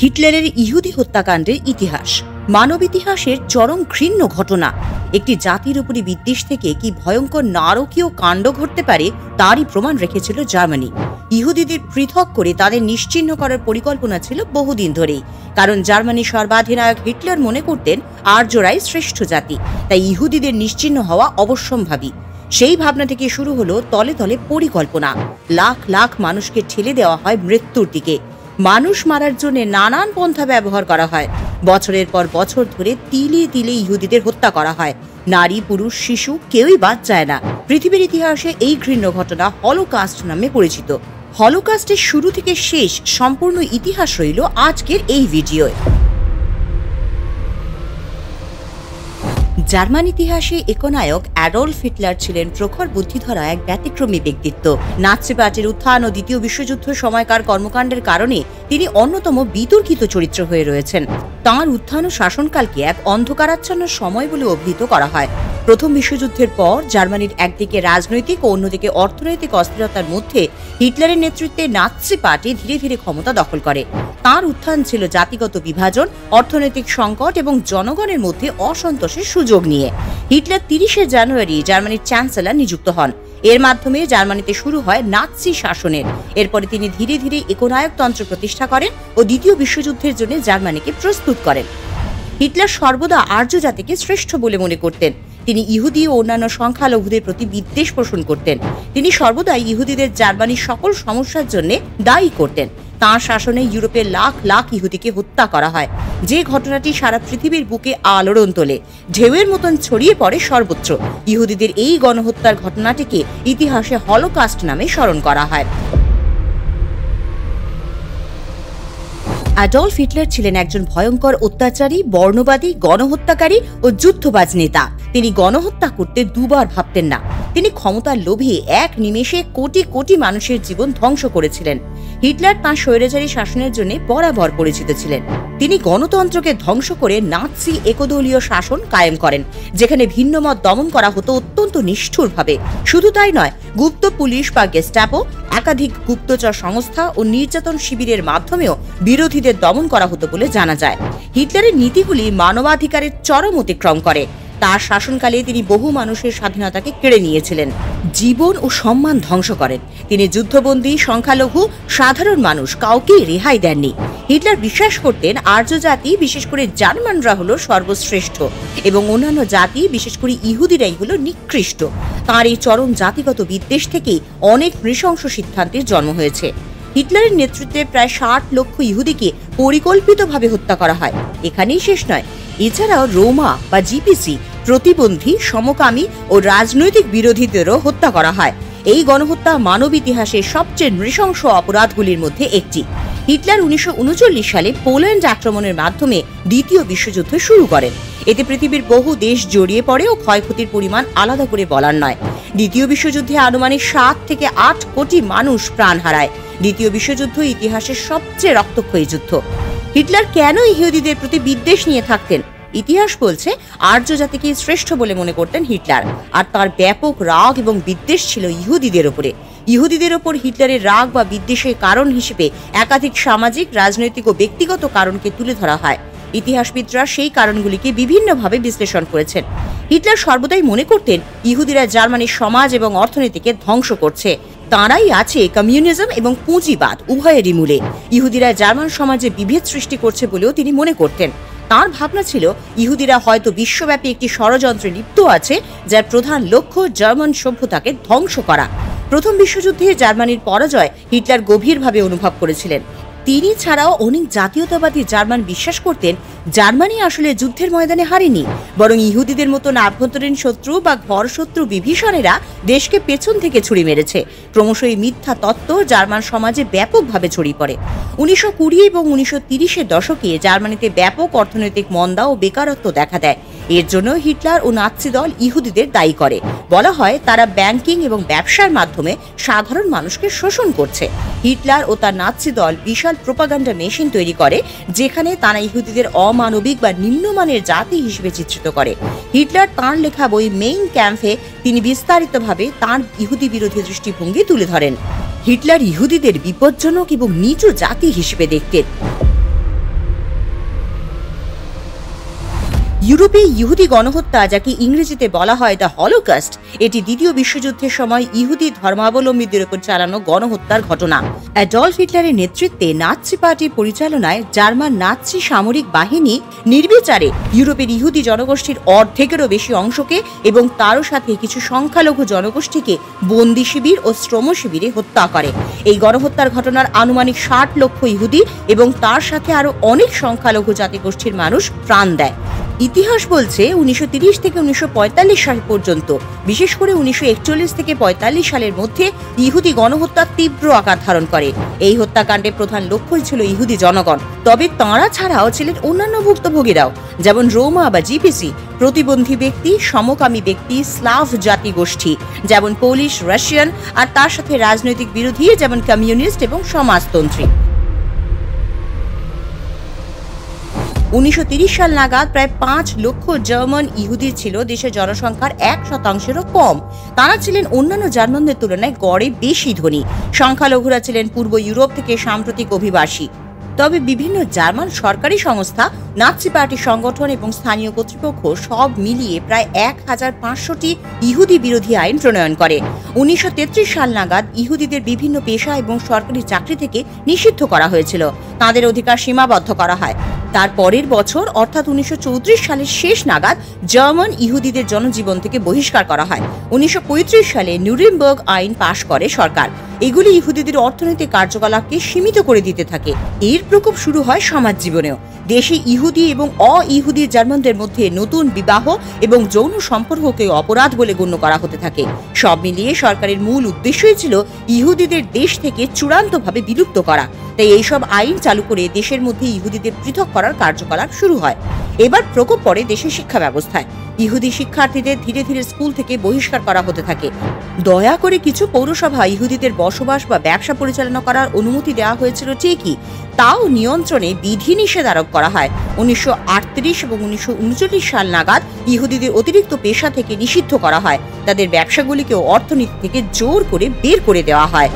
হিটলারের ইহুদি হত্যাকাণ্ডের ইতিহাস মানব ইতিহাসের চরম ঘৃণ্য ঘটনা। একটি জাতির উপরে বিদ্বেষ থেকে কি ভয়ঙ্কর নারকীয় কাণ্ড ঘটতে পারে তারই প্রমাণ রেখেছিল জার্মানি। ইহুদিদের পৃথক করে তাদের নিশ্চিহ্ন করার পরিকল্পনা ছিল বহুদিন ধরেই, কারণ জার্মানির সর্বাধিনায়ক হিটলার মনে করতেন আর্যরাই শ্রেষ্ঠ জাতি, তাই ইহুদিদের নিশ্চিহ্ন হওয়া অবশ্যম্ভাবী। সেই ভাবনা থেকে শুরু হলো তলে তলে পরিকল্পনা। লাখ লাখ মানুষকে ঠেলে দেওয়া হয় মৃত্যুর দিকে। মানুষ মারার জন্য নানান পন্থা ব্যবহার করা হয়। বছরের পর বছর ধরে তিলে তিলে ইহুদিদের হত্যা করা হয়। নারী, পুরুষ, শিশু কেউই বাদ যায় না। পৃথিবীর ইতিহাসে এই ঘৃণ্য ঘটনা হলোকাস্ট নামে পরিচিত। হলোকাস্টের শুরু থেকে শেষ সম্পূর্ণ ইতিহাস রইল আজকের এই ভিডিওয়। জার্মান ইতিহাসে একনায়ক অ্যাডলফ হিটলার ছিলেন প্রখর বুদ্ধিধরা এক ব্যতিক্রমী ব্যক্তিত্ব। নাৎসি পার্টির উত্থান ও দ্বিতীয় বিশ্বযুদ্ধ সময়কার কর্মকাণ্ডের কারণে তিনি অন্যতম বিতর্কিত চরিত্র হয়ে রয়েছেন। তাঁর উত্থান ও শাসনকালকে এক অন্ধকারাচ্ছন্ন সময় বলে অভিহিত করা হয়। প্রথম বিশ্বযুদ্ধের পর জার্মানির একদিকে রাজনৈতিক ও অন্যদিকে অর্থনৈতিক অস্থিরতার মধ্যে হিটলারের নেতৃত্বে নাৎসি পার্টি ধীরে ধীরে ক্ষমতা দখল করে। তাঁর উত্থান ছিল জাতিগত বিভাজন, অর্থনৈতিক সংকট এবং জনগণের মধ্যে অসন্তোষের সুযোগ নিয়ে। হিটলার ৩০শে জানুয়ারি জার্মানির চ্যান্সেলর নিযুক্ত হন। এর মাধ্যমে জার্মানিতে শুরু হয় নাৎসি শাসনের। এরপরে তিনি ধীরে ধীরে একনায়কতন্ত্র প্রতিষ্ঠা করেন ও দ্বিতীয় বিশ্বযুদ্ধের জন্য জার্মানিকে প্রস্তুত করেন। হিটলার সর্বদা আর্য জাতিকে শ্রেষ্ঠ বলে মনে করতেন। তিনি ইহুদি ও অন্যান্য সংখ্যালঘুদের প্রতি বিদ্বেষ পোষণ করতেন। তিনি সর্বদাই ইহুদিদের জার্মানির সকল সমস্যার জন্য দায়ী করতেন। তাঁর শাসনে ইউরোপের লাখ লাখ ইহুদিকে হত্যা করা হয়, যে ঘটনাটি সারা পৃথিবীর বুকে আলোড়ন তোলে, ঢেউয়ের মতন ছড়িয়ে পড়ে সর্বত্র। ইহুদিদের এই গণহত্যার ঘটনাটিকে ইতিহাসে হলোকাস্ট নামে স্মরণ করা হয়। অ্যাডলফ হিটলার ছিলেন একজন ভয়ঙ্কর অত্যাচারী, বর্ণবাদী, গণহত্যাকারী ও যুদ্ধবাজ নেতা। তিনি গণহত্যা করতে দুবার ভাবতেন না। তিনি ক্ষমতার লোভে এক নিমেষে কোটি কোটি মানুষের জীবন ধ্বংস করেছিলেন। হিটলার তাঁর স্বৈরাচারী শাসনের জন্য বরাবর পরিচিত ছিলেন। তিনি গণতন্ত্রকে ধ্বংস করে নাৎসি একদলীয় শাসন কায়েম করেন, যেখানে ভিন্নমত দমন করা হতো অত্যন্ত নিষ্ঠুরভাবে। শুধু তাই নয়, গুপ্ত পুলিশ বা গেস্টাপো, একাধিক গুপ্তচর সংস্থা ও নির্যাতন শিবিরের মাধ্যমেও বিরোধীদের দমন করা হতো বলে জানা যায়। হিটলারের নীতিগুলি মানবাধিকারের চরম অতিক্রম করে। তার শাসনকালে তিনি বহু মানুষের স্বাধীনতাকে কেড়ে নিয়েছিলেন, জীবন ও সম্মান ধ্বংস করেন। তিনি যুদ্ধবন্দী, সংখ্যালঘু, সাধারণ মানুষ কাউকেই রেহাই দেননি। হিটলার বিশ্বাস করতেন আর্য জাতি, বিশেষ করে জার্মানরা হলো সর্বশ্রেষ্ঠ এবং অন্যান্য জাতি, বিশেষ করে ইহুদিরাই হলো নিকৃষ্ট। তাঁর এই চরম জাতিগত বিদ্বেষ থেকেই অনেক নৃশংস সিদ্ধান্তের জন্ম হয়েছে। হিটলারের নেতৃত্বে প্রায় ৬০ লক্ষ ইহুদিকে পরিকল্পিতভাবে হত্যা করা হয়। এখানেই শেষ নয়, এছাড়াও রোমা বা জিপিসি, প্রতিবন্ধী, সমকামী ও রাজনৈতিক বিরোধীদেরও হত্যা করা হয়। এই গণহত্যা মানব ইতিহাসের সবচেয়ে নৃশংস অপরাধগুলির মধ্যে একটি। হিটলার ১৯৩৯ সালে পোল্যান্ড আক্রমণের মাধ্যমে দ্বিতীয় বিশ্বযুদ্ধ শুরু করেন। এতে পৃথিবীর বহু দেশ জড়িয়ে পড়ে ও ক্ষয়ক্ষতির পরিমাণ আলাদা করে বলার নয়। দ্বিতীয় বিশ্বযুদ্ধে আনুমানিক ৭ থেকে ৮ কোটি মানুষ প্রাণ হারায়। দ্বিতীয় বিশ্বযুদ্ধ ইতিহাসের সবচেয়ে রক্তক্ষয়ী যুদ্ধ। হিটলার কেন ইহুদিদের প্রতি বিদ্বেষ নিয়ে থাকতেন? ইতিহাস বলছে আর্য জাতিকে শ্রেষ্ঠ বলে মনে করতেন হিটলার, আর তার ব্যাপক রাগ এবং বিদ্বেষ ছিল ইহুদিদের ওপরে। ইহুদিদের ওপর হিটলারের রাগ বা বিদ্বেষের কারণ হিসেবে একাধিক সামাজিক, রাজনৈতিক ও ব্যক্তিগত কারণকে তুলে ধরা হয়। ইতিহাসবিদরা সেই কারণগুলিকে বিভিন্নভাবে বিশ্লেষণ করেছেন। হিটলার সর্বদাই মনে করতেন ইহুদিরা জার্মানির সমাজ এবং অর্থনীতিকে ধ্বংস করছে। তাঁরাই আছে কমিউনিজম এবং পুঁজিবাদ উভয়েরই মূলে। ইহুদিরা জার্মান সমাজে বিভেদ সৃষ্টি করছে বলেও তিনি মনে করতেন। তাঁর ভাবনা ছিল ইহুদিরা হয়তো বিশ্বব্যাপী একটি ষড়যন্ত্রে লিপ্ত আছে, যার প্রধান লক্ষ্য জার্মান সভ্যতাকে ধ্বংস করা। প্রথম বিশ্বযুদ্ধে জার্মানির পরাজয় হিটলার গভীরভাবে অনুভব করেছিলেন। তিনি ছাড়াও অনেক জাতীয়তাবাদী জার্মান বিশ্বাস করতেন জার্মানি আসলে যুদ্ধের ময়দানে হারেনি, বরং ইহুদিদের মতন আভ্যন্তরীণ শত্রু বা ঘর শত্রু বিভীষণেরা দেশকে পেছন থেকে ছুরি মেরেছে। ক্রমশ এই মিথ্যা তত্ত্ব জার্মান সমাজে ব্যাপকভাবে ছড়িয়ে পড়ে। ১৯২০ এবং ১৯৩০-এর দশকে জার্মানিতে ব্যাপক অর্থনৈতিক মন্দা ও বেকারত্ব দেখা দেয়। এর জন্য হিটলার ও নাৎসি দল ইহুদিদের দায়ী করে। বলা হয় তারা ব্যাংকিং এবং ব্যবসার মাধ্যমে সাধারণ মানুষকে শোষণ করছে। হিটলার ও তার নাৎসি দল বিশাল প্রোপাগান্ডা মেশিন তৈরি করে, যেখানে তারা ইহুদিদের অমানবিক বা নিম্নমানের জাতি হিসেবে চিত্রিত করে। হিটলার তাঁর লেখা বই মেইন ক্যাম্পে তিনি বিস্তারিতভাবে তাঁর ইহুদি বিরোধী দৃষ্টিভঙ্গি তুলে ধরেন। হিটলার ইহুদিদের বিপজ্জনক এবং নিচু জাতি হিসেবে দেখতেন। ইউরোপে ইহুদি গণহত্যা, যাকে ইংরেজিতে বলা হয় দ্য হলোকস্ট, এটি দ্বিতীয় বিশ্বযুদ্ধের সময় ইহুদি ধর্মাবলম্বীদের উপর চালানো গণহত্যার ঘটনা। অ্যাডলফ হিটলারের নেতৃত্বে নাৎসি পার্টির পরিচালনায় জার্মান নাৎসি সামরিক বাহিনী নির্বিচারে ইউরোপের ইহুদি জনগোষ্ঠীর অর্ধেকেরও বেশি অংশকে এবং তারও সাথে কিছু সংখ্যালঘু জনগোষ্ঠীকে বন্দি শিবির ও শ্রম শিবিরে হত্যা করে। এই গণহত্যার ঘটনার আনুমানিক 60 লক্ষ ইহুদি এবং তার সাথে আরো অনেক সংখ্যালঘু জাতিগোষ্ঠীর মানুষ প্রাণ দেয়। ইতিহাস বলছে 1930 থেকে 1945 সাল পর্যন্ত, বিশেষ করে 1941 থেকে 45 সালের মধ্যে ইহুদি গণহত্যা তীব্র আকার ধারণ করে। এই হত্যাকাণ্ডের প্রধান লক্ষ্যই ছিল ইহুদি জনগণ, তবে তাঁরা ছাড়াও ছিলেন অন্যান্য ভুক্তভোগীরাও, যেমন রোমা বা জিপিসি, প্রতিবন্ধী ব্যক্তি, সমকামী ব্যক্তি, স্লাভ জাতিগোষ্ঠী যেমন পোলিশ, রাশিয়ান, আর তার সাথে রাজনৈতিক বিরোধী যেমন কমিউনিস্ট এবং সমাজতন্ত্রী। 1930 সাল নাগাদ প্রায় 5 লক্ষ জার্মান ইহুদি ছিল দেশের জনসংখ্যার 1%-ও কম। তারা ছিলেন অন্যান্য জার্মানদের তুলনায় গড়ে বেশি ধনী। সংখ্যালঘুরা ছিলেন পূর্ব ইউরোপ থেকে সাম্প্রতিক অভিবাসী। তবে বিভিন্ন জার্মান সরকারি সংস্থা, নাৎসি পার্টি সংগঠন এবং স্থানীয় কর্তৃপক্ষ সব মিলিয়ে প্রায় 1500টি ইহুদি বিরোধী আইন প্রণয়ন করে। 1933 সাল নাগাদ ইহুদিদের বিভিন্ন পেশা এবং সরকারি চাকরি থেকে নিষিদ্ধ করা হয়েছিল। তাদের অধিকার সীমাবদ্ধ করা হয়। তার পরের বছর অর্থাৎ 1934 সালের শেষ নাগাদ জার্মান ইহুদিদের জনজীবন থেকে বহিষ্কার করা হয়। 1935 সালে নিউরেমবার্গ আইন পাশ করে সরকার। এগুলি ইহুদিদের অর্থনৈতিক কার্যকলাপকে সীমিত করে দিতে থাকে। এর প্রকোপ শুরু হয় সমাজ জীবনেও। দেশে ইহুদি এবং অ-ইহুদি জার্মানদের মধ্যে নতুন বিবাহ এবং যৌন সম্পর্ককে অপরাধ বলে গণ্য করা হতে থাকে। সব মিলিয়ে সরকারের মূল উদ্দেশ্যই ছিল ইহুদিদের দেশ থেকে চূড়ান্তভাবে বিলুপ্ত করা। তাই এইসব আইন চালু করে দেশের মধ্যে ইহুদিদের পৃথক করার কার্যকলাপ শুরু হয়। এবার প্রকোপ পড়ে দেশের শিক্ষা ব্যবস্থায়। ইহুদি শিক্ষার্থীদের ধীরে ধীরে স্কুল থেকে বহিষ্কার করা হতে থাকে। দয়া করে কিছু পৌরসভা ইহুদিদের বসবাস বা ব্যবসা পরিচালনা করার অনুমতি দেওয়া হয়েছিল ঠিকই, তাও নিয়ন্ত্রণে বিধিনিষেধ আরোপ করা হয়। 1938 এবং 1939 সাল নাগাদ ইহুদিদের অতিরিক্ত পেশা থেকে নিষিদ্ধ করা হয়। তাদের ব্যবসাগুলিকেও অর্থনীতি থেকে জোর করে বের করে দেওয়া হয়।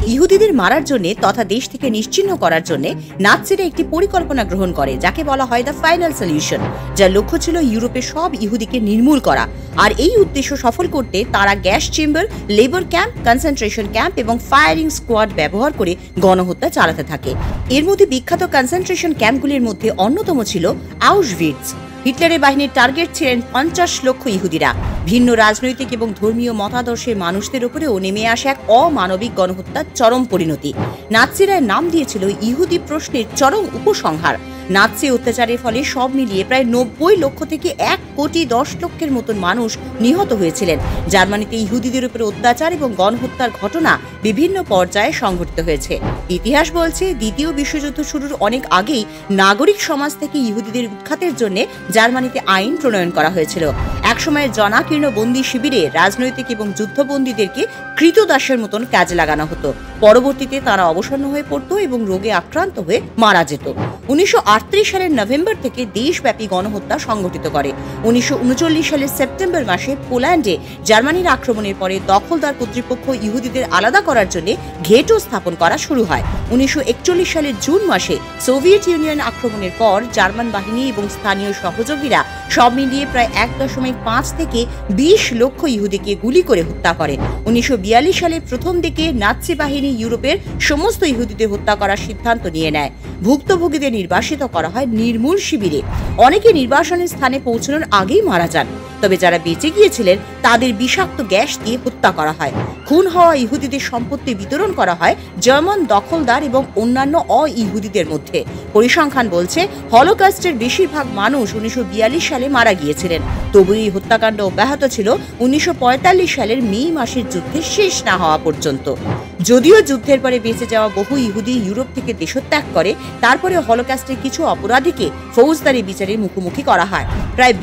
ইহুদিদের মারার জন্য তথা দেশ থেকে নিশ্চিহ্ন করার জন্য নাৎসিরা একটি পরিকল্পনা গ্রহণ করে, যাকে বলা হয় দ্য ফাইনাল সলিউশন, যার লক্ষ্য ছিল ইউরোপের সব ইহুদিকে নির্মূল করা। আর এই উদ্দেশ্য সফল করতে তারা gas chamber, labour camp, concentration camp এবং ফায়ারিং স্কোয়াড ব্যবহার করে গণহত্যা চালাতে থাকে। এর মধ্যে বিখ্যাত কনসেন্ট্রেশন ক্যাম্পগুলির মধ্যে অন্যতম ছিল আউশভিটস। হিটলারের বাহিনীর টার্গেট ছিলেন 50 লক্ষ ইহুদিরা। ভিন্ন রাজনৈতিক এবং ধর্মীয় মতাদর্শের মানুষদের উপরেও নেমে আসে এক অমানবিক গণহত্যার চরম পরিণতি। নাৎসিরা নাম দিয়েছিল ইহুদি প্রশ্নের চরম উপসংহার। নাৎসি অত্যাচারের ফলে সব মিলিয়ে প্রায় 90 লক্ষ থেকে 1,10,00,000 মতন মানুষ নিহত হয়েছিলেন। জার্মানিতে ইহুদিদের উপর অত্যাচার এবং গণহত্যার ঘটনা বিভিন্ন পর্যায়ে সংঘটিত হয়েছে। ইতিহাস বলছে দ্বিতীয় বিশ্বযুদ্ধ শুরুর অনেক আগেই নাগরিক সমাজ থেকে ইহুদিদের উৎখাতের জন্য জার্মানিতে আইন প্রণয়ন করা হয়েছিল। একসময় জনাকীর্ণ বন্দী শিবিরে রাজনৈতিক এবং যুদ্ধবন্দীদেরকে কৃতদাসের মতন কাজে লাগানো হতো। পরবর্তীতে তারা অবসন্ন হয়ে পড়তো এবং রোগে আক্রান্ত হয়ে মারা যেত। 1938 সালের নভেম্বর থেকে দেশব্যাপী গণহত্যা সংঘটিত করে। 1939 সালের সেপ্টেম্বর মাসে পোল্যান্ডে জার্মানির আক্রমণের পরে দখলদার কর্তৃপক্ষ ইহুদিদের আলাদা করার জন্য ঘেটো স্থাপন করা শুরু হয়। 1941 সালের জুন মাসে সোভিয়েত ইউনিয়ন আক্রমণের পর জার্মান বাহিনী এবং স্থানীয় সহযোগীরা সব মিলিয়ে প্রায় 1.5 থেকে 20 লক্ষ ইহুদিকে গুলি করে হত্যা করে। 1942 সালের প্রথম দিকে নাৎসি বাহিনী ইউরোপের সমস্ত ইহুদিদের হত্যা করার সিদ্ধান্ত নিয়ে নেয়। ভুক্তভোগীদের নির্বাসিত করা হয় নির্মূল শিবিরে। অনেকে নির্বাসনের স্থানে পৌঁছানোর আগেই মারা যান। তবে যারা বেঁচে গিয়েছিলেন তাদের বিষাক্ত গ্যাস দিয়ে হত্যা করা হয়। খুন হওয়া ইহুদিদের সম্পত্তি বিতরণ করা হয় জার্মান দখলদার এবং অন্যান্য অ-ইহুদিদের মধ্যে। পরিসংখ্যান বলছে হলোকস্টের বেশিরভাগ মানুষ 1942 সালে মারা গিয়েছিলেন। তবু এই হত্যাকাণ্ড অব্যাহত ছিল 1945 সালের মে মাসের যুদ্ধে শেষ না হওয়া পর্যন্ত। যদিও যুদ্ধের পরে বেঁচে যাওয়া বহু ইহুদি ইউরোপ থেকে দেশত্যাগ করে, তারপরে হলোকস্টের কিছু অপরাধীকে ফৌজদারি বিচারের মুখোমুখি করা হয়। প্রায়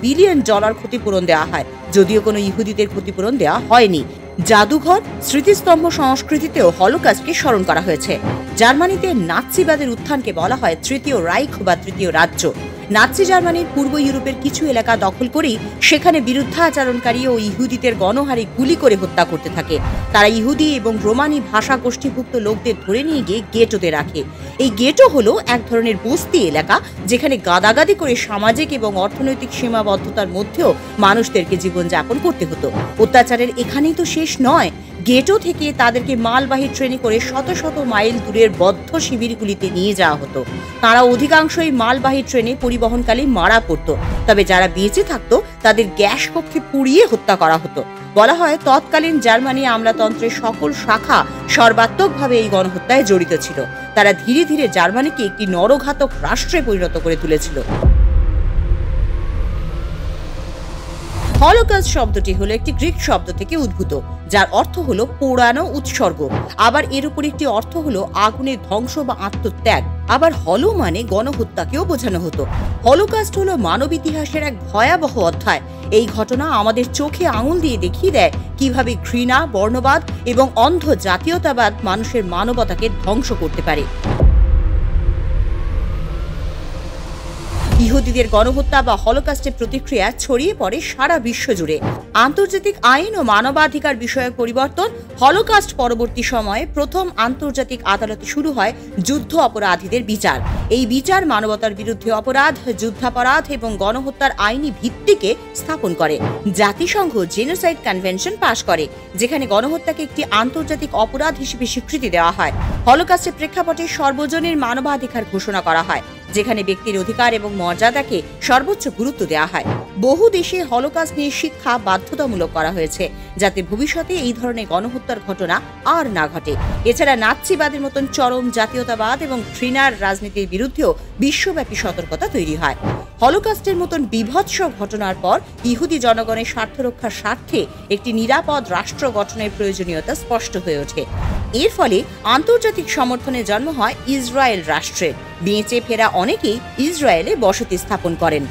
বিলিয়ন ডলার ক্ষতিপূরণ দেওয়া হয়, যদিও কোনো ইহুদিদের ক্ষতিপূরণ দেওয়া হয়নি। জাদুঘর, স্মৃতিস্তম্ভ সংস্কৃতিতেও হলোকস্টকে স্মরণ করা হয়েছে। জার্মানিতে নাৎসিবাদের উত্থানকে বলা হয় তৃতীয় রাইখ বা তৃতীয় রাজ্য। নাৎসি জার্মানির পূর্ব ইউরোপের কিছু এলাকা দখল করেই সেখানে বিরুদ্ধাচরণকারী ও ইহুদিদের গণহারে গুলি করে হত্যা করতে থাকে। তারা ইহুদি এবং রোমানি ভাষা গোষ্ঠীভুক্ত লোকদের ধরে নিয়ে গিয়ে গেটোতে রাখে। এই গেটো হলো এক ধরনের বস্তি এলাকা, যেখানে গাদাগাদি করে সামাজিক এবং অর্থনৈতিক সীমাবদ্ধতার মধ্যেও মানুষদেরকে জীবনযাপন করতে হতো। অত্যাচারের এখানেই তো শেষ নয়। গেটো থেকে তাদেরকে মালবাহী ট্রেনে করে শত শত মাইল দূরের বদ্ধ শিবিরগুলিতে নিয়ে যাওয়া হতো। তারা অধিকাংশই মালবাহী ট্রেনে পরিবহনকালে মারা পড়ত, তবে যারা বেঁচে থাকতো তাদের গ্যাস কক্ষে পুড়িয়ে হত্যা করা হতো। বলা হয় তৎকালীন জার্মানি আমলাতন্ত্রের সকল শাখা সর্বাত্মকভাবে এই গণহত্যায় জড়িত ছিল। তারা ধীরে ধীরে জার্মানিকে একটি নরঘাতক রাষ্ট্রে পরিণত করে তুলেছিল। হলোকস্ট শব্দটি হলো একটি গ্রিক শব্দ থেকে উদ্ভূত, যার অর্থ হলো পোড়ানো, উৎসর্গ। আবার এর উপর একটি অর্থ হলো আগুনের ধ্বংস বা আত্মত্যাগ। আবার হলো মানে গণহত্যাকেও বোঝানো হতো। হলোকস্ট হলো মানব ইতিহাসের এক ভয়াবহ অধ্যায়। এই ঘটনা আমাদের চোখে আঙুল দিয়ে দেখিয়ে দেয় কিভাবে ঘৃণা, বর্ণবাদ এবং অন্ধ জাতীয়তাবাদ মানুষের মানবতাকে ধ্বংস করতে পারে। ইহুদিদের গণহত্যা বা হলোকস্টের প্রতিক্রিয়া ছড়িয়ে পড়ে সারা বিশ্ব জুড়ে। আন্তর্জাতিক আইন ও মানবাধিকার বিষয়ক পরিবর্তন। হলোকস্ট পরবর্তী সময়ে প্রথম আন্তর্জাতিক আদালতে শুরু হয় যুদ্ধ অপরাধীদের বিচার। এই বিচার মানবতার বিরুদ্ধে অপরাধ, যুদ্ধাপরাধ এবং গণহত্যার আইনি ভিত্তিকে স্থাপন করে। জাতিসংঘ জেনোসাইড কনভেনশন পাশ করে, যেখানে গণহত্যাকে একটি আন্তর্জাতিক অপরাধ হিসেবে স্বীকৃতি দেওয়া হয়। হলোকস্টের প্রেক্ষাপটে সর্বজনীন মানবাধিকার ঘোষণা করা হয়, যেখানে ব্যক্তির অধিকার এবং মর্যাদাকে সর্বোচ্চ গুরুত্ব দেওয়া হয়। বহু দেশে হলোকস্ট নিয়ে শিক্ষা বাধ্যতামূলক করা হয়েছে, যাতে ভবিষ্যতে এই ধরনের গণহত্যার ঘটনা আর না ঘটে। এছাড়া নাৎসিবাদের মতন চরম জাতীয়তাবাদ এবং ঘৃণার রাজনীতির বিরুদ্ধেও বিশ্বব্যাপী সতর্কতা তৈরি হয়। হলোকস্টের মতন বিভৎস ঘটনার পর ইহুদি জনগণের স্বার্থ রক্ষার স্বার্থে একটি নিরাপদ রাষ্ট্র গঠনের প্রয়োজনীয়তা স্পষ্ট হয়ে ওঠে। এর ফলে আন্তর্জাতিক সমর্থনের জন্ম হয় ইসরায়েল রাষ্ট্রের। বেঁচে ফেরা অনেকেই ইসরায়েলে বসতি স্থাপন করেন।